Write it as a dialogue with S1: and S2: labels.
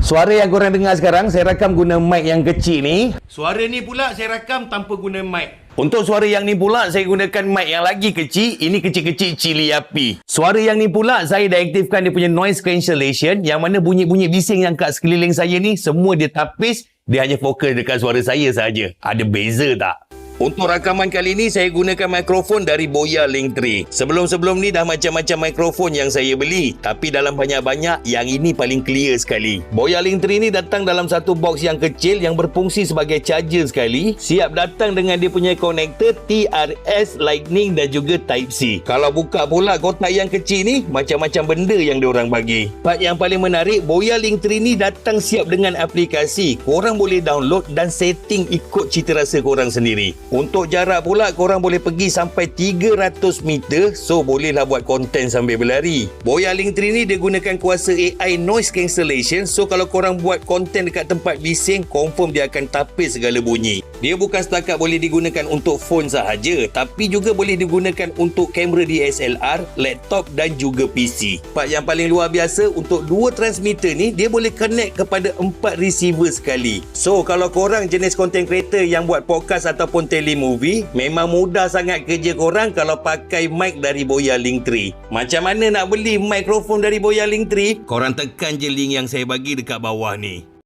S1: Suara yang korang dengar sekarang, saya rakam guna mic yang kecil ni.
S2: Suara ni pula saya rakam tanpa guna mic.
S1: Untuk suara yang ni pula, saya gunakan mic yang lagi kecil. Ini kecil-kecil cili api. Suara yang ni pula, saya dah aktifkan dia punya noise cancellation, yang mana bunyi-bunyi bising yang kat sekeliling saya ni, semua dia tapis. Dia hanya fokus dekat suara saya saja. Ada beza tak? Untuk rakaman kali ni, saya gunakan mikrofon dari Boya Link 3. Sebelum-sebelum ni dah macam-macam mikrofon yang saya beli. Tapi dalam banyak-banyak, yang ini paling clear sekali. Boya Link 3 ni datang dalam satu box yang kecil yang berfungsi sebagai charger sekali. Siap datang dengan dia punya konektor TRS, Lightning dan juga Type-C. Kalau buka pula kotak yang kecil ni, macam-macam benda yang diorang bagi. Part yang paling menarik, Boya Link 3 ni datang siap dengan aplikasi. Korang boleh download dan setting ikut cita rasa korang sendiri. Untuk jarak pula, korang boleh pergi sampai 300 meter, so bolehlah buat konten sambil berlari. Boya Link 3 ni dia gunakan kuasa AI noise cancellation, so kalau korang buat konten dekat tempat bising, confirm dia akan tapis segala bunyi. Dia bukan setakat boleh digunakan untuk phone sahaja, tapi juga boleh digunakan untuk kamera DSLR, laptop dan juga PC. Part yang paling luar biasa, untuk dua transmitter ni, dia boleh connect kepada 4 receiver sekali. So kalau korang jenis content creator yang buat podcast ataupun telemovie, memang mudah sangat kerja korang kalau pakai mic dari Boya Link 3. Macam mana nak beli mikrofon dari Boya Link 3? Korang tekan je link yang saya bagi dekat bawah ni.